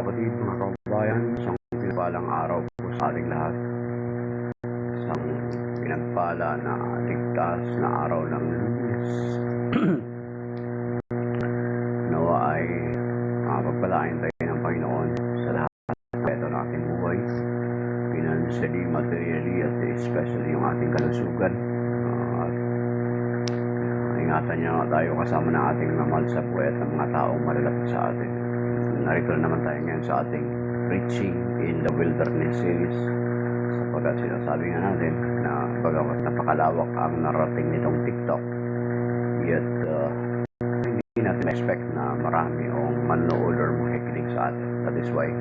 kapatid, mga kababayan, isang pinagpalang araw po sa ating lahat. Isang pinagpala na ligtas na araw ng Lunes. Nawa ay pagpalain tayo ng Panginoon sa lahat ng ating buhay, financially, materially, at especially yung ating kalusugan. At ingatan niya tayo kasama ng ating mga mahal sa buhay at ng mga taong malalapit sa atin. Narito naman tayo ngayon sa ating Preaching in the Wilderness series, sapagkat sinasabi nga natin na bagamat napakalawak ang narating nitong TikTok, yet hindi natin expect na marami o manood or makikinig sa atin. That is why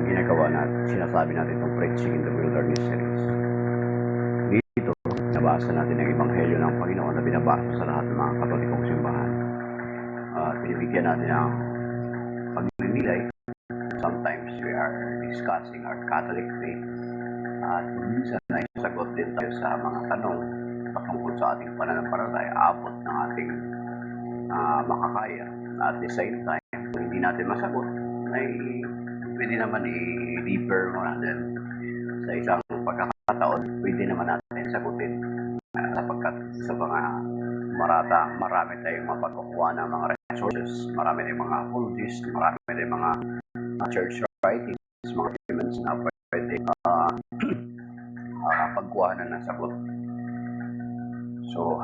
ginagawa natin, sinasabi natin itong Preaching in the Wilderness series. Dito, nabasa natin ang Ebanghelyo ng Panginoon na binabasa sa lahat ng mga Katolikong simbahan. Binibigyan natin ang pagninilay. Sometimes we are discussing our Catholic faith at minsan ay sagot din tayo sa mga tanong patungkol sa ating pananampalataya, abot ng ating makakaya. At the same time, kung hindi natin masagot, ay pwede naman i-deeper mo natin sa isang pagkakataon, pwede naman natin sagutin sapagkat sa mga marami tayong mapagkukuha ng mga resources, marami tayong mga apologists, marami tayong mga church writings, mga documents na pwede pagkuhanan ng sagot. So,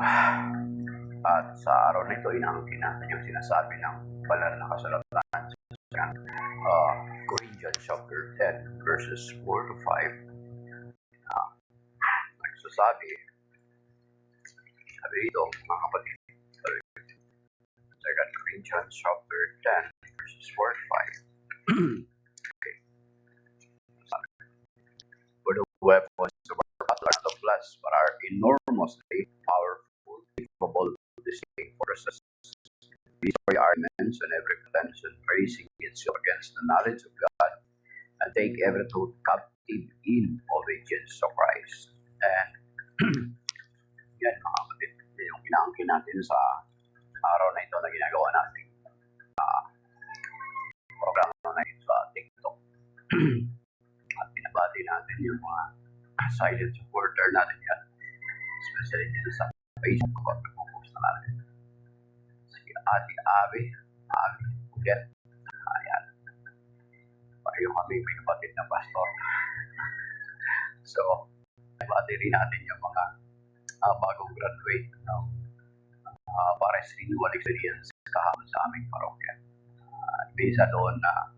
at sa araw na ito, inaangkin natin yung sinasabi ng banal na kasulatan sa Corinthians chapter 10 verses 4 to 5. Nagsasabi, sabi ito, mga kapatid, 2 Corinthians chapter 10 verses 4 to 5. Okay. For the weapons of our battle are not of flesh, but are enormously powerful, capable of destroying forces. These are arguments and every pretension raising itself against the knowledge of God, and take every thought captive in obedience to Christ. And yan, mga kapatid, yung inaangkin natin sa araw na ito na ginagawa natin programa na ito sa TikTok. At pinabati natin yung mga silent supporter natin yan, especially dito sa Facebook at nag-post na natin. Si Ate Abe ulit. Ayan. Pareho kami may kapatid na pastor. So, pinabati rin natin yung mga bagong graduate ng Pares Renewal Experience kahapon sa aming parokya. May isa doon na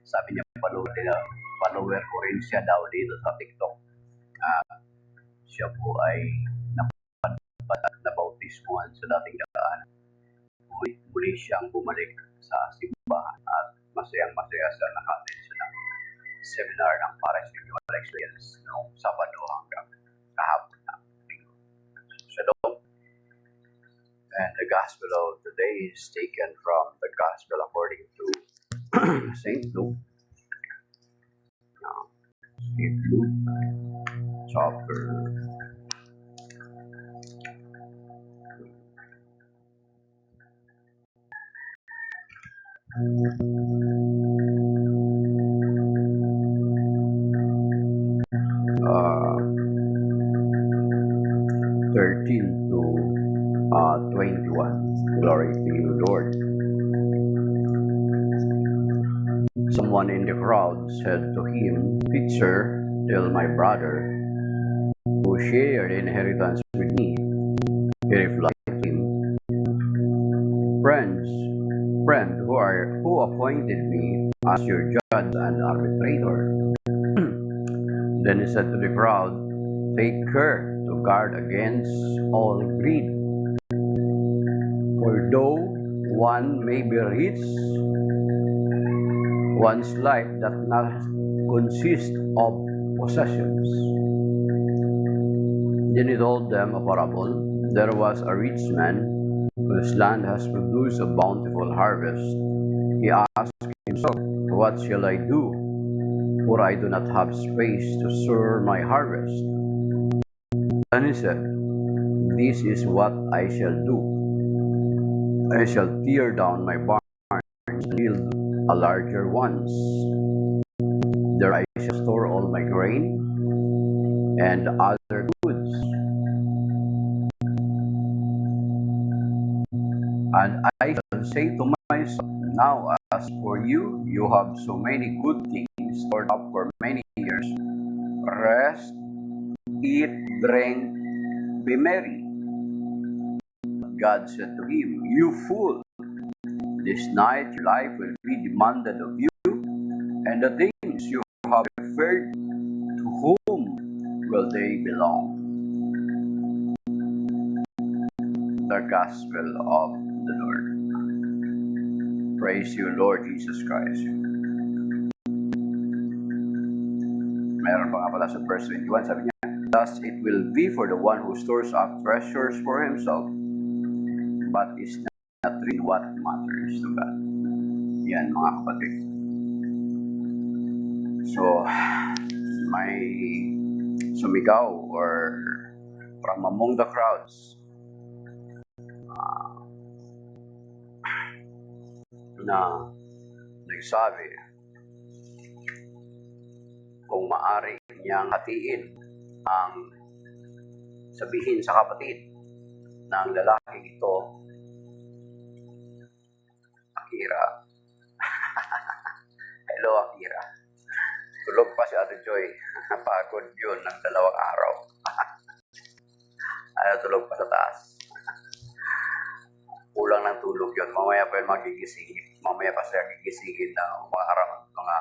sabi niya follower ko rin siya daw dito sa TikTok. Siya po ay nabautismuhan sa dating daan. Muli siyang bumalik sa simbahan at masayang-masaya sa nakatin siya ng seminar ng Pares Renewal Experience noong Sabado hanggang kahapon na linggo. And the gospel of today is taken from the gospel according to St. Luke. St. Luke chapter 13 to 21. Glory to you, Lord. Someone in the crowd said to him, "Teacher, tell my brother who shared inheritance with me." He replied to him, Friend, who appointed me as your judge and arbitrator?" Then he said to the crowd, "Take care to guard against all greed. For though one may be rich, one's life does not consist of possessions." Then he told them a parable. There was a rich man whose land has produced a bountiful harvest. He asked himself, "What shall I do? For I do not have space to store my harvest." Then he said, "This is what I shall do. I shall tear down my barns and build a larger ones. There I shall store all my grain and other goods. And I shall say to myself, now as for you, you have so many good things stored up for many years. Rest, eat, drink, be merry. God said to him, you fool, this night your life will be demanded of you, and the things you have preferred, to whom will they belong? The Gospel of the Lord. Praise you, Lord Jesus Christ. Meron pa nga pala sa verse 21, sabi niya, thus it will be for the one who stores up treasures for himself, but is not read what matters to God. Yan mga kapatid. So, may sumigaw or from among the crowds na nagsabi kung maaari niyang hatiin ang sabihin sa kapatid ng lalaking ito, Akira. Hello, Akira. Tulog pa si Ate Joy. Napagod yun ng 2 araw. Tulog pa sa taas. Kulang ng tulog yun. Mamaya pa yun magigising. Mamaya pa siya gigisingin na mga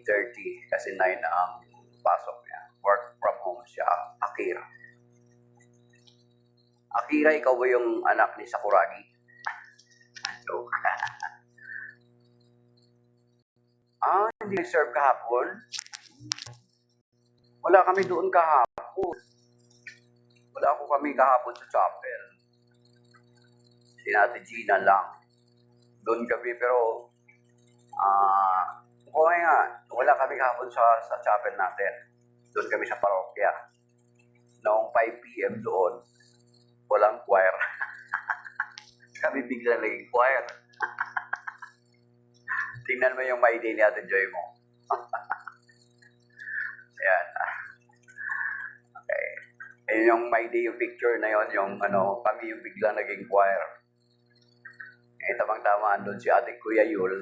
8:30 kasi 9 na ang pasok niya. Work from home siya. Akira. Akira, ikaw ba yung anak ni Sakuragi? No. Hindi nag-serve kahapon? Wala kami doon kahapon. Wala ako kami kahapon sa chapel. Si Ate Gina lang. Doon kami pero okay nga, wala kami kahapon sa chapel natin. Doon kami sa parokya. Noong 5 p.m. doon, walang choir. Kami bigla naging choir. Tingnan mo yung My Day ni Ate Joy mo. Ayan. Okay. Ayun yung My Day, yung picture na yon, yung kami yung bigla naging choir. Tamang-tama doon si Ate Kuya Yul.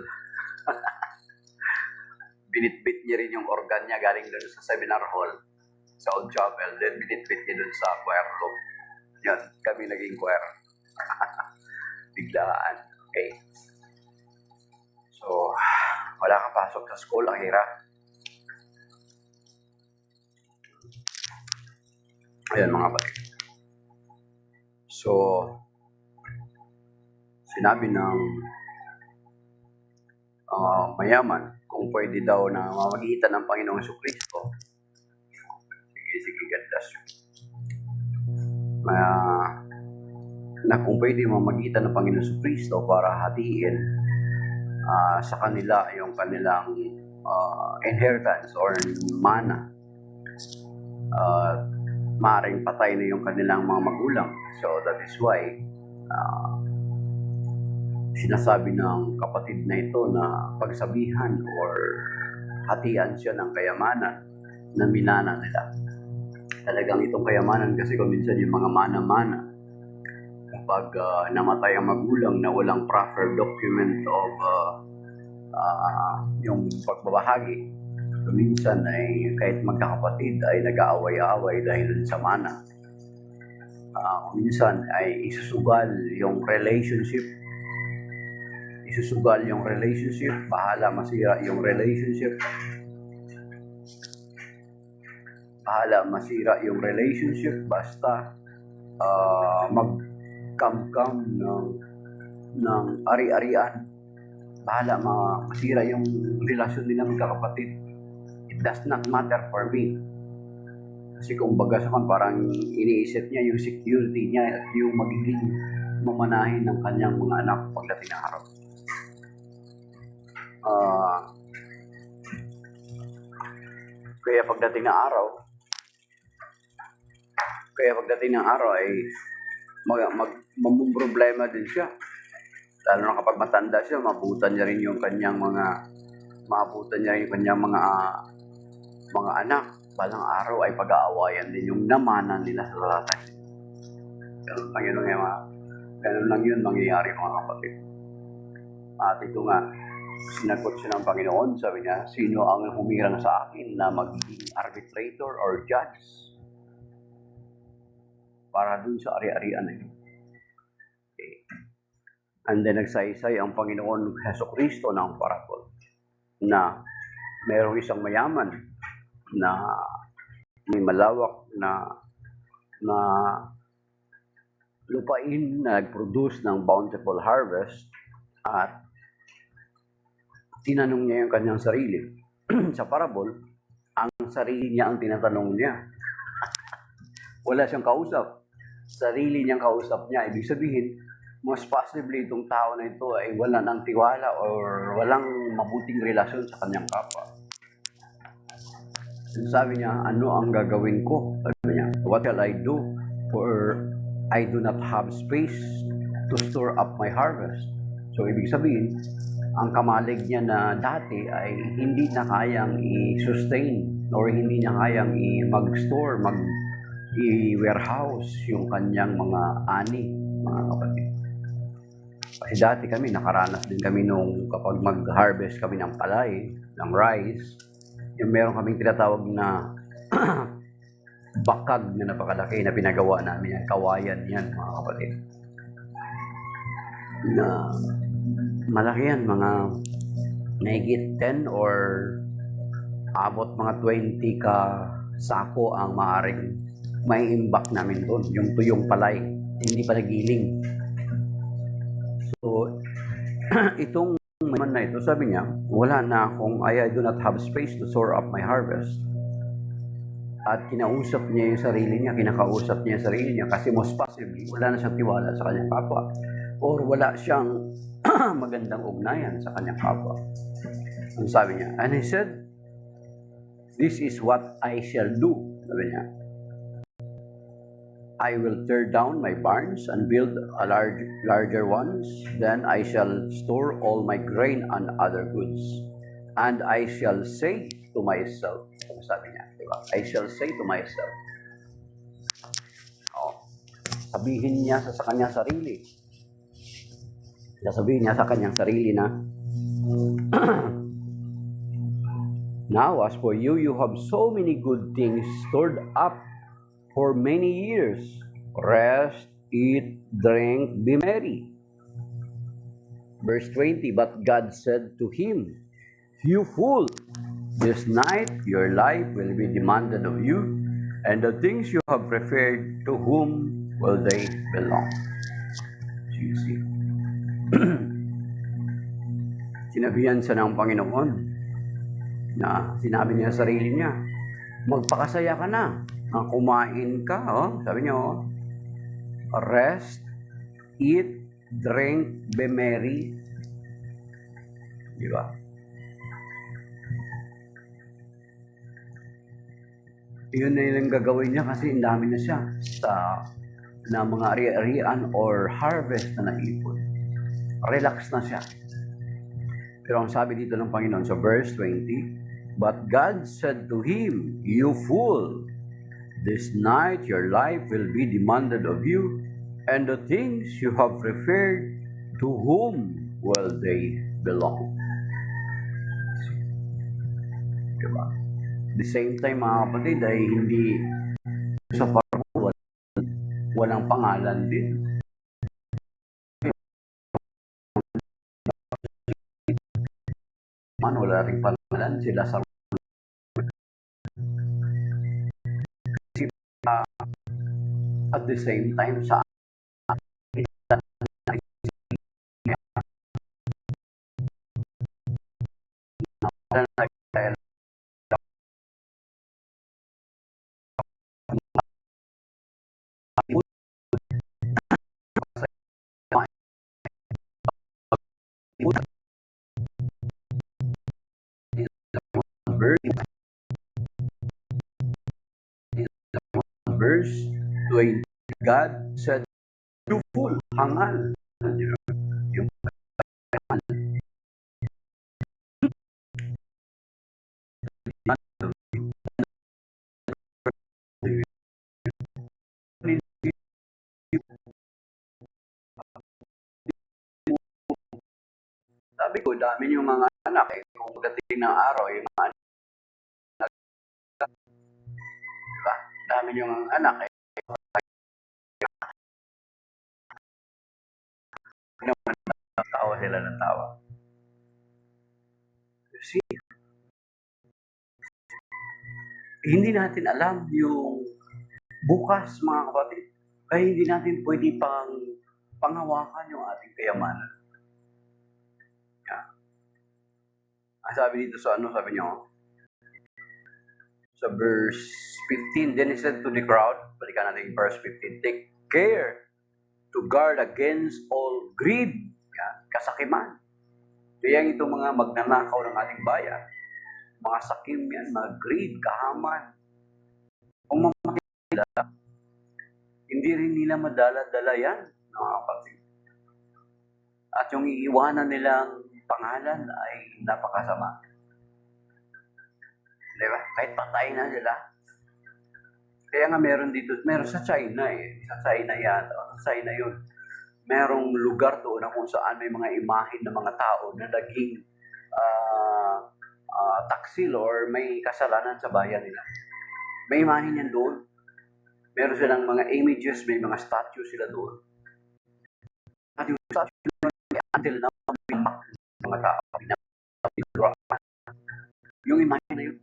Binitbit niya rin yung organ niya galing doon sa seminar hall sa Old Chapel. Then binitbit niya doon sa choir room. Yun, kami naging choir. Biglaan. Okay. So, wala kang pasok sa school, Akira. Ayan mga kapatid. So, sinabi ng mayaman kung pwede daw na mamagitan ng Panginoong Jesucristo. Sige, God bless you. Na kung pwede mamagitan ng Panginoong Jesucristo para hatiin sa kanila yung kanilang inheritance or mana. Maaaring patay na yung kanilang mga magulang. So that is why sinasabi ng kapatid na ito na pagsabihan or hatian siya ng kayamanan na minana nila. Talagang itong kayamanan kasi kung minsan yung mga mana-mana, kapag namatay ang magulang na walang proper document of yung pagbabahagi, minsan ay kahit magkakapatid ay nag-aaway-aaway dahil sa mana. Minsan ay isusugal yung relationship, bahala masira yung relationship, basta mag-kam-kam ng ari-arian, bahala masira yung relasyon nila magkakapatid. It does not matter for me. Kasi kung baga sa parang iniisip niya yung security niya at yung magiging mamanahin ng kanyang mga anak pagdating ng araw. Kaya pagdating ng araw ay mamumroblema din siya. Lalo na kapag matanda siya, maabutan niya rin yung kanyang mga anak. Balang araw ay pag-aawayan din yung namanan nila sa lalaki. Ganun lang yun mangyayari mga kapatid. At ito nga, sinagot siya ng Panginoon, sabi niya, sino ang humirang sa akin na magiging arbitrator or judge para dun sa ari-arian na yun. Okay. And then nagsaysay ang Panginoon Jesucristo ng parabol na mayroong isang mayaman na may malawak na lupain na nag-produce ng bountiful harvest at tinanong niya yung kanyang sarili. Sa parabol, ang sarili niya ang tinatanong niya. Wala siyang kausap. Sarili niyang kausap niya. Ibig sabihin, most possibly itong tao na ito ay wala ng tiwala or walang mabuting relasyon sa kanyang kapwa. Sabi niya, ano ang gagawin ko? Sabi niya, what shall I do? For I do not have space to store up my harvest. So, ibig sabihin, ang kamalig niya na dati ay hindi na kayang i-sustain or hindi niya kayang mag-store, i-warehouse yung kanyang mga ani, mga kapatid. Kasi dati kami, nakaranas din kami nung kapag mag-harvest kami ng palay, ng rice, yung meron kaming tinatawag na bakag na napakalaki na pinagawa namin yan, kawayan yan mga kapatid. Na malaki yan, mga nahigit 10 or abot mga 20 ka sako ang maaaring may imbak namin doon, yung tuyong palay, hindi pa nagiling. So, itong man na ito, sabi niya, wala na akong, I do not have space to store up my harvest. At kinausap niya yung sarili niya, kinakausap niya yung sarili niya kasi most possibly, wala na siyang tiwala sa kanyang kapwa. Or wala siyang magandang ugnayan sa kanyang kapwa. Ang sabi niya, and he said, this is what I shall do. Sabi niya, I will tear down my barns and build a larger ones. Then I shall store all my grain and other goods. And I shall say to myself, sabi niya, diba? I shall say to myself. Sabihin niya sa kanyang sarili. Sabihin niya sa kanyang sarili na, now as for you, you have so many good things stored up for many years. Rest, eat, drink, be merry. Verse 20, but God said to him, you fool, this night your life will be demanded of you, and the things you have prepared, to whom will they belong? So you see, sinabihan siya ng Panginoon na sinabi niya sa sarili niya, magpakasaya ka na. Kumain ka, sabi niya, rest, eat, drink, be merry. Di ba? Yun na yung gagawin niya kasi ang dami na siya na mga ari-arian or harvest na naipon. Relax na siya. Pero ang sabi dito ng Panginoon sa verse 20, but God said to him, you fool, this night your life will be demanded of you, and the things you have prepared, to whom will they belong? Diba? The same time mga kapatid ay hindi sa parabol walang pangalan din. Wala ring pangalan sila sa at the same time sa verse 20, God said, you fool, hangal. Yung dami yung mga anak, kung pagdating ng araw, yung mga anak, diba? Dami yung mga anak, tawa sila ng tawa. See, hindi natin alam yung bukas, mga kapatid. Kaya hindi natin pwede panghawakan yung ating kayamanan. Yeah. Ang sabi dito sa sabi niyo, sa verse 15, then he said to the crowd, balikan natin yung verse 15, take care to guard against all greed, kasakiman. Kaya itong mga magnanakaw ng ating bayan, mga sakim yan, mga greed, kahaman. Kung mamakita, hindi rin nila madala-dala yan, mga kapatid. At yung iiwanan nilang pangalan ay napakasama. Diba? Kahit patay na sila. Kaya nga meron sa China sa China yan, sa China yun. Merong lugar doon na kung saan may mga imahin ng mga tao na naging taksil or may kasalanan sa bayan nila. May imahin yan doon. Meron silang mga images, may mga statue sila doon. At yung statue until now, mga tao, yung imahin na yun.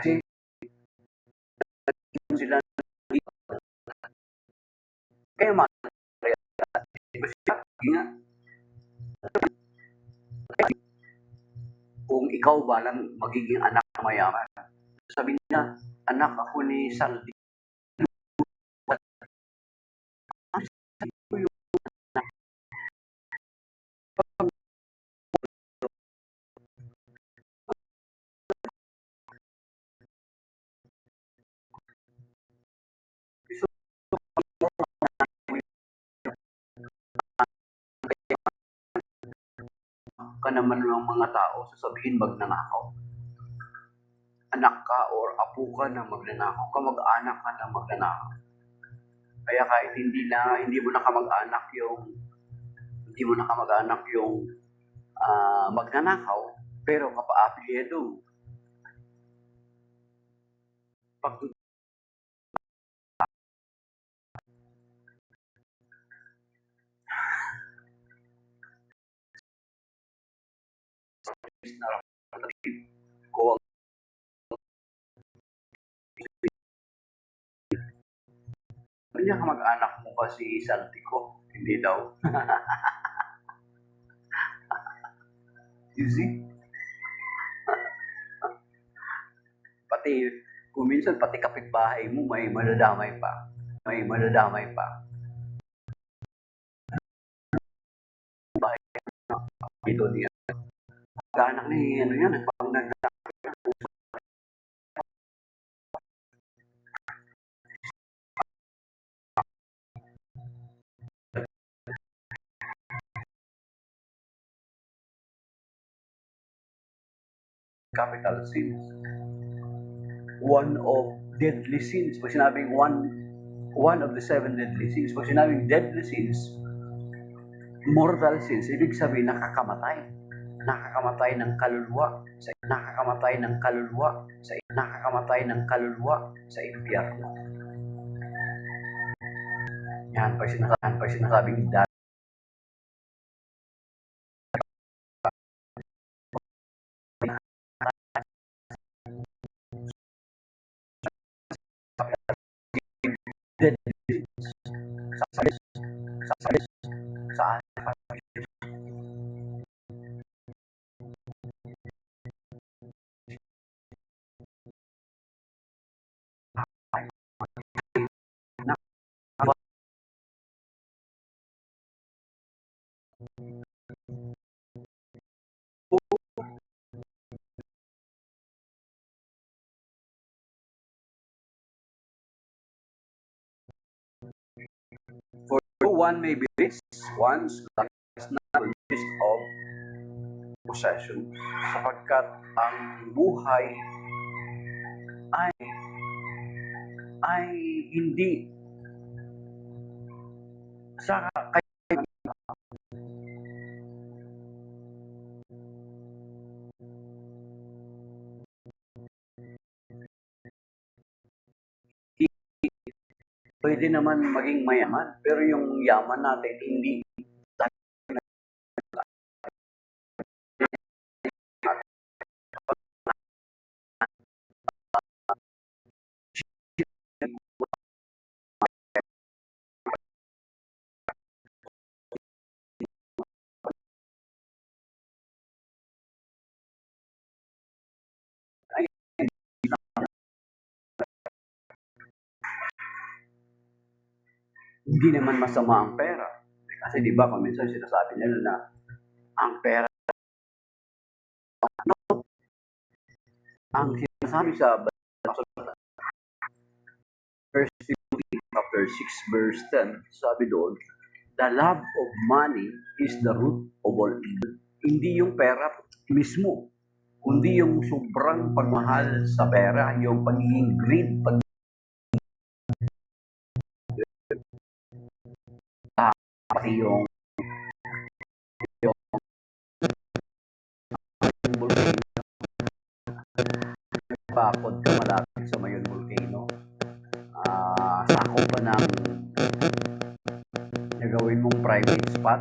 Kasi sila kaya kung ikaw ba lang magiging anak na mayaman, sabi niya, anak ako ni Saldi. Ka naman ng mga tao, sasabihin magnanakaw. Anak ka or apo ka na magnanakaw, kamag-anak ka na magnanakaw. Kaya kahit hindi mo na kamag-anak yung magnanakaw, pero kapa-apelyido. Pag ko niya kamag-anak mo ba si Saltico? Hindi daw. You see? Kung minsan pati kapitbahay mo may madadamay pa. Ito niya. Anak ni nagpapagdag capital sins. One of deadly sins. Pag sinabing one of the 7 deadly sins. Pag sinabing deadly sins, mortal sins, ibig sabihin nakakamatay. Nakakamatay ng kaluluwa sa impyerno. Yan, pag sinasabing sa For one may be rich, one's life is not consist of possession, sapagkat ang buhay ay hindi Sa pwede naman maging mayaman, pero yung yaman natin hindi hindi naman masama ang pera. Kasi di ba, minsan sinasabi nila na ang pera, ang sinasabi sa verse 15 chapter 6 verse 10, sabi doon, the love of money is the root of all evil. Hindi yung pera mismo, kundi yung sobrang pagmahal sa pera, yung pagiging greed, pati yung volcano, bakod ka malapit sa Mayon Volcano, sakop pa ng gagawin mong private spot.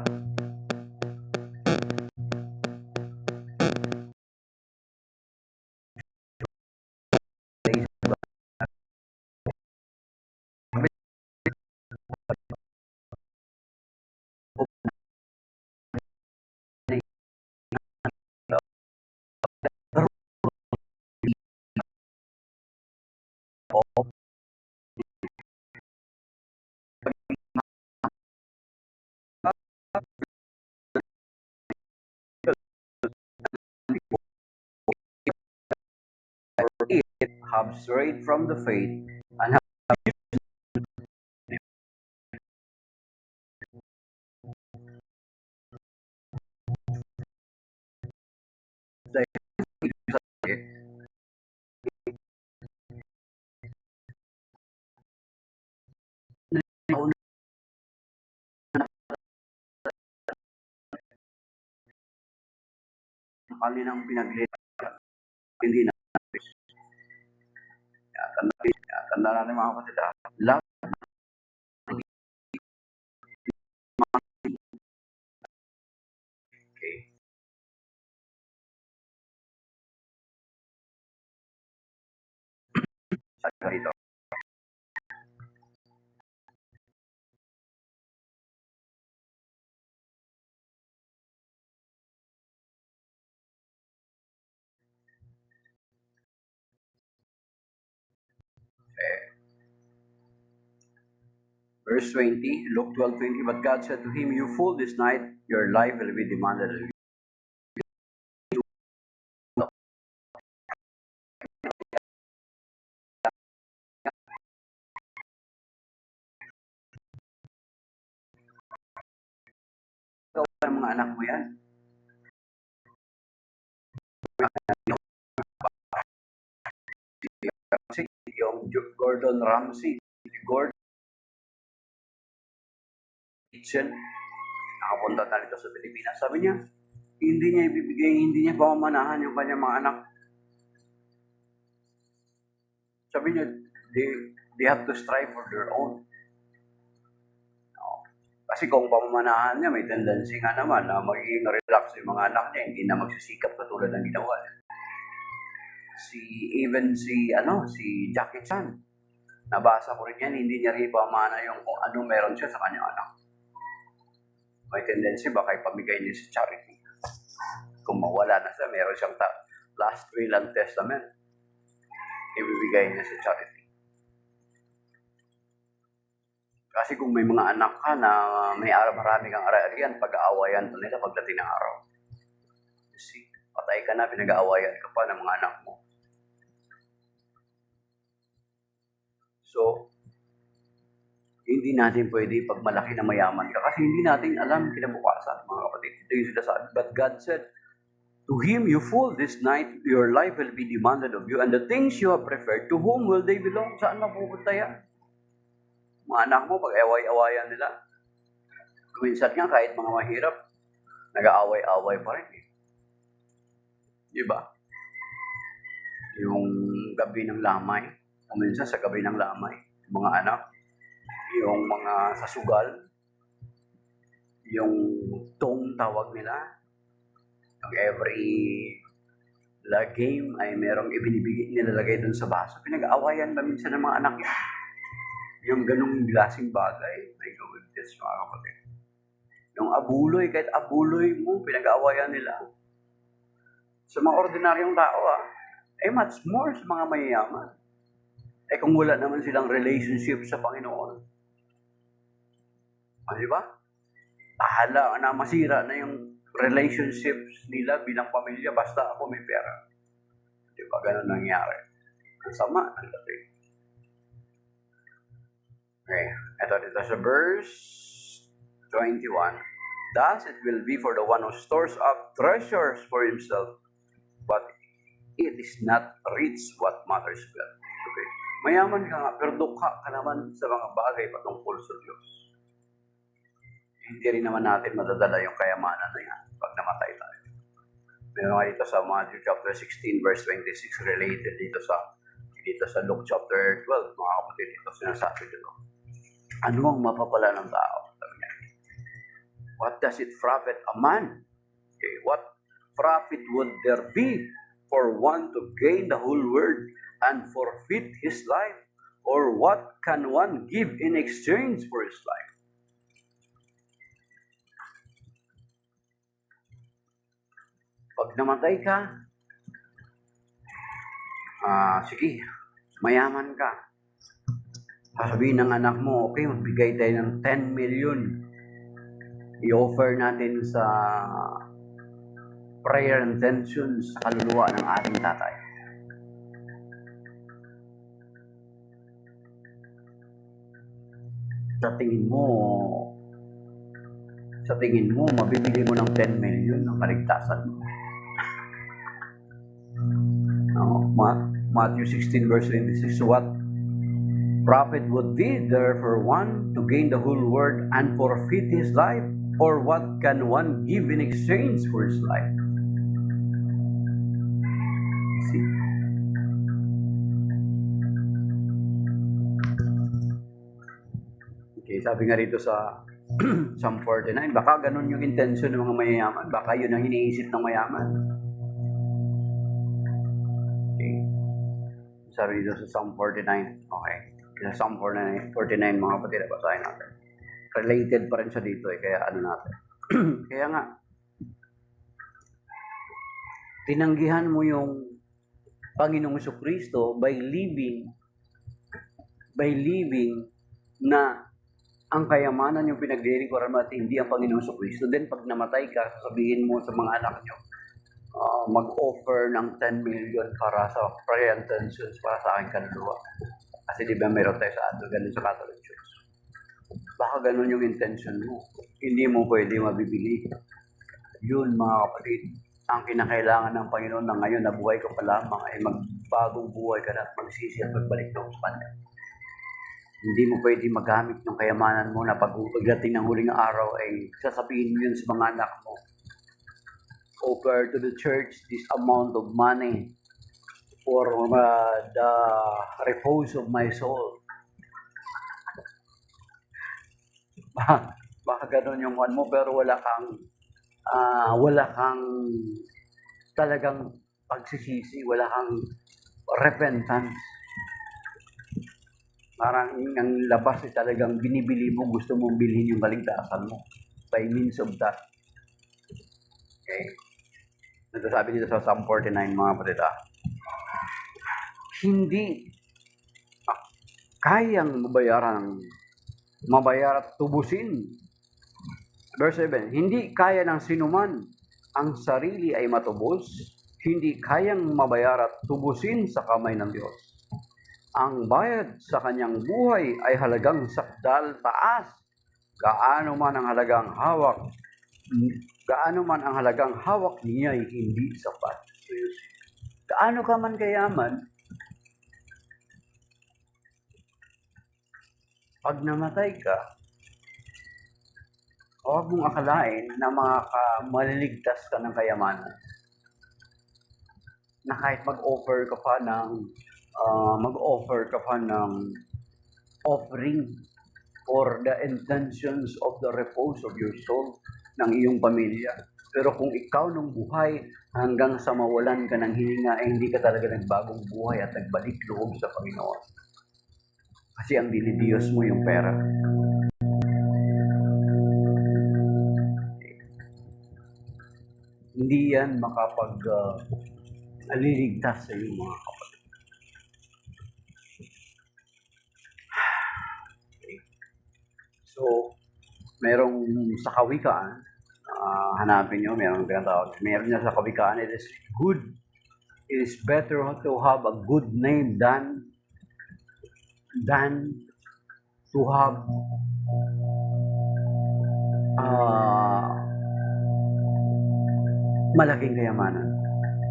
It have strayed from the faith and have kanilang pinaglita, hindi na. Tanda natin mga kapatid, love, okay. Sabi dito. Verse 20, Luke 12:20, but God said to him, you fool, this night your life will be demanded of you. Ikaw ng mga anak mo yan. Yung Gordon Ramsay, Gordon Kitchen, nakapunta na dito sa Pilipinas. Sabi niya, hindi niya ibibigay, hindi niya pamamanahan yung kanyang mga anak. Sabi niya, they have to strive for their own. Kasi kung pamamanahan niya, may tendency nga naman na magiging relax yung mga anak niya, hindi na magsisikap katulad ng ginawa niya. Si Jackie Chan, nabasa ko rin yan, hindi niya rin pamana yung kung ano meron siya sa kanyang anak. May tendency baka ipamigay niya sa charity. Kung mawala na siya, meron siyang last will and testament, ibibigay niya sa charity. Kasi kung may mga anak ka na marami kang ari-arian, pag-aawayan nila pagdating ng araw. See, patay ka na, pinag-aawayan ka pa ng mga anak mo. So, hindi natin pwede pag malaki na mayaman ka kasi hindi natin alam kinabukasan, mga kapatid. Ito yung sinasabi. But God said, to him, you fool, this night your life will be demanded of you, and the things you have preferred, to whom will they belong? Saan mapupunta yan? Mga anak mo, pag away-awayan nila. Minsan nga kahit mga mahirap, nag-aaway-away pa rin eh. Di ba? Yung gabi ng lamay, o minsan sa gabi ng lamay, mga anak, yung mga sasugal, yung tong tawag nila, yung every game ay merong ibinibigay, nilalagay dun sa baso. Pinag-aawayan ba minsan ng mga anak yan? Yung ganung klaseng bagay, my goodness, mga kapatid. Yung abuloy, kahit abuloy mo, pinag-aawayan nila. Sa mga ordinaryong tao, much more sa mga mayayaman. Kung wala naman silang relationship sa Panginoon, di ba? Bahala na masira na yung relationships nila bilang pamilya basta ako may pera. Di ba? Ganun nangyari. Ang sama ng dating. Okay. Ito dito sa verse 21. Thus it will be for the one who stores up treasures for himself, but it is not rich what matters well. Okay. Mayaman ka nga, pero dukha ka naman sa mga bagay patungkol sa Diyos. Hindi rin naman natin madadala yung kayamanan na yan pag namatay tayo. Meron nga dito sa Matthew chapter 16 verse 26 related dito sa Luke chapter 12, mga kapatid, dito sinasabi dito. Ano ang mapapala ng tao? What does it profit a man? Okay, what profit would there be for one to gain the whole world and forfeit his life? Or what can one give in exchange for his life? Pag namatay ka, sige, mayaman ka. Sasabihin ng anak mo, okay, magbigay tayo ng 10 million. I-offer natin sa prayer intentions sa kaluluwa ng ating tatay. Sa tingin mo, mabibili mo ng 10 million ng kaligtasan mo. Matthew 16 verse 26, what profit would be there for one to gain the whole world and forfeit his life? Or what can one give in exchange for his life? See? Okay, sabi nga rito sa Psalm 49, baka ganun yung intention ng mga mayayaman. Baka yun ang iniisip ng mayaman. Okay. Sabi dito sa Psalm 49. Okay. Sa Psalm 49 mga kapatid, basahin natin. Related pa rin siya dito kaya ano natin. Kaya nga, tinanggihan mo yung Panginoong Jesucristo by living na ang kayamanan yung pinaglilingkuran mo at hindi ang Panginoong Jesucristo. Then pag namatay ka, sasabihin mo sa mga anak nyo, mag-offer ng 10 million para sa prayer intentions para sa aking kaluluwa. Kasi di ba meron tayo sa ato, ganun sa Catholic Church. Baka ganun yung intention mo. Hindi mo pwede mabibili. Yun mga kapatid, ang kinakailangan ng Panginoon na ngayon na buhay ka pa lamang ay magbagong buhay ka na at magsisi at magbalik na sa Kanya. Hindi mo pwede magamit ng kayamanan mo na pagdating ng huling araw ay sasabihin mo yun sa mga anak mo. Offer to the church this amount of money for the repose of my soul. Baka ganun yung one mo pero wala kang talagang pagsisisi, wala kang repentance. Parang ang labas ay talagang binibili mo, gusto mong bilhin yung kaligtasan mo by means of that. Okay? Nagsasabi dito sa Psalm 49 mga kapatid, hindi kayang mabayar at tubusin. Verse 7, hindi kaya ng sinuman ang sarili ay matubos, hindi kayang mabayar at tubusin sa kamay ng Diyos. Ang bayad sa kanyang buhay ay halagang sakdal taas. Gaano man ang halagang hawak niya ay hindi sapat. Gaano ka man kayaman, pag namatay ka, Huwag mong akalain na maliligtas ka ng kayamanan. Na kahit mag-offer ka pa ng offering for the intentions of the repose of your soul ng iyong pamilya. Pero kung ikaw nung buhay hanggang sa mawalan ka ng hininga, hindi ka talaga nagbagong buhay at nagbalik loob sa Panginoon. Kasi ang dinidiyos mo yung pera. Hindi yan aliligtas sa iyong mga kapatid. So, merong sa kawikaan, hanapin nyo, merong tinatawag. Meron niya sa kawikaan, it is better to have a good name than to have malaking kayamanan.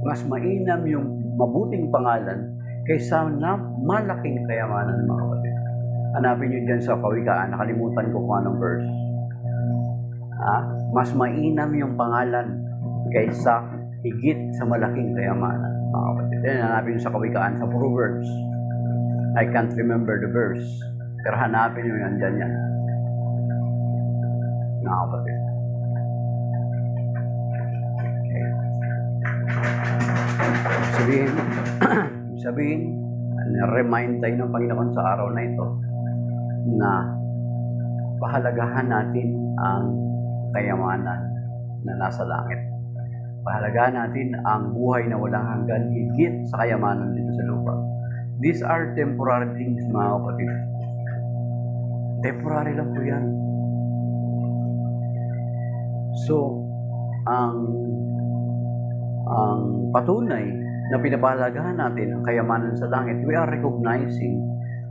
Mas mainam yung mabuting pangalan kaysa na malaking kayamanan, mga kapatid. Hanapin nyo dyan sa kawikaan, nakalimutan ko kung anong verse. Mas mainam yung pangalan kaysa higit sa malaking kayamanan, mga kapatid. Yan, hanapin nyo sa kawikaan, sa Proverbs. I can't remember the verse, pero hanapin nyo yan dyan yan, mga kapatid. Sabihin, remind tayo ng Panginoon sa araw na ito na pahalagahan natin ang kayamanan na nasa langit. Pahalagahan natin ang buhay na walang hanggan higit sa kayamanan dito sa lupa. These are temporary things, mga kapatid. Temporary lang po yan. So, ang patunay na pinapahalagahan natin ang kayamanan sa langit, we are recognizing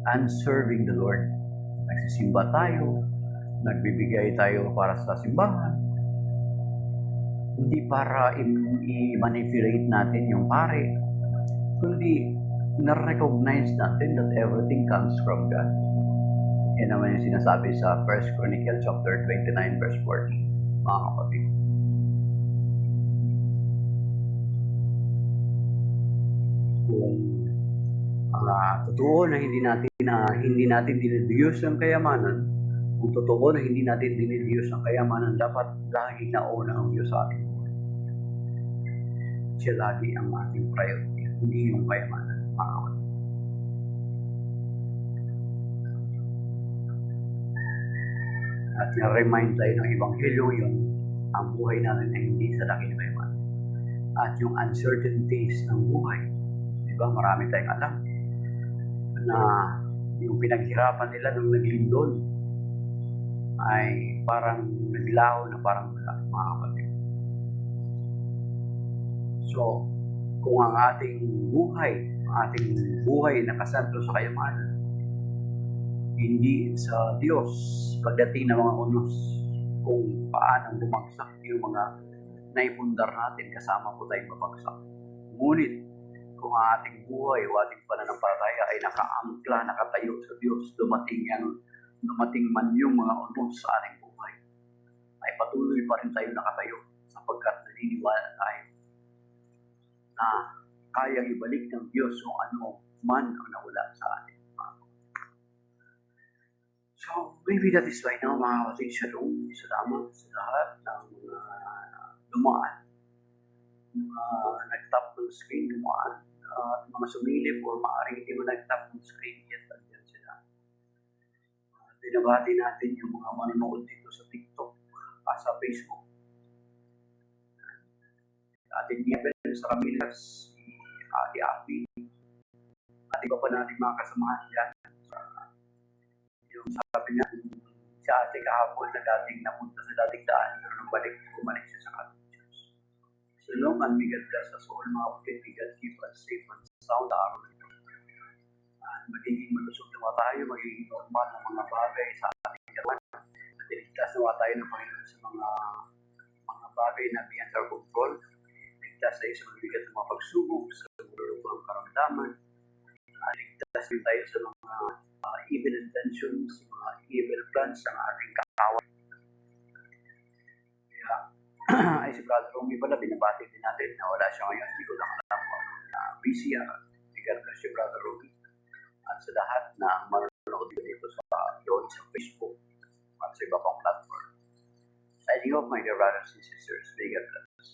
and serving the Lord. Nagsisimba tayo, nagbibigay tayo para sa simbahan. Hindi para i-manipulate natin yung pare, kundi na-recognize natin that everything comes from God. Yan naman yung sinasabi sa 1 Chronicles chapter 29 verse 40, mga kapatid. Kung totoo na hindi natin dinidiyos ang kayamanan, kung totoo na hindi natin dinidiyos ang kayamanan, dapat lagi nauna ang Diyos sa atin. Siya lagi ang ating priority, hindi yung kayamanan. At na-remind tayo ng Ebanghelyo yun, ang buhay natin ay hindi sa laki ng kayamanan. At yung uncertainties ng buhay, diba, marami tayong alam na yung pinaghirapan nila nung naglindol ay parang naglaho na parang wala, mga kapatid. So, kung ang ating buhay nakasanto sa kayamanan, hindi sa Diyos pagdating ng mga unos kung paano bumagsak yung mga naipundar natin, kasama po tayong babagsak. Ngunit, kung ang ating buhay o ating pananampalataya ay nakaangkla, nakatayo sa Diyos, dumating man yung mga unos sa ating buhay, ay patuloy pa rin tayo nakatayo sapagkat naniniwala tayo na kayang ibalik ng Diyos kung ano man ang nawala sa atin. So, maybe that is why now, mga kapatid, shalom, salamat sa lahat ng mga dumaan, mga nag-tap ng screen, dumaan, mga sumilip o maaaring hindi mo nag-tap ng screen yet, andyan sila. Binabati natin yung mga manonood dito sa TikTok, sa Facebook. Ating Evan sa Ramirez, si Ate Abby, at iba pa natin mga kasamahan dyan. Yung sabi niya, si ate kahapon na dating napunta sa dating daan, pero nung bumalik siya sa Catholic Church. So long and may God bless us all, mga kapatid, may God keep us safe and sound araw nito. At magiging malusog nawa tayo, magiging normal ng mga bagay sa ating katawan. At iligtas nawa tayo ng Panginoon sa mga bagay na beyond our control. Iligtas tayo sa mabigat ng mga pagsubok, sa mga karamdaman. Iligtas din tayo sa mga evil intentions, mga evil plans ng ating katawan. ay si Brother Romy pala, binabati din natin na wala siya ngayon. Hindi ko lang alam kung busy ako. God bless you, Brother Romy. At sa lahat na manonood dito doon sa Facebook at sa iba pang platform. Signing off, my dear brothers and sisters. May God bless.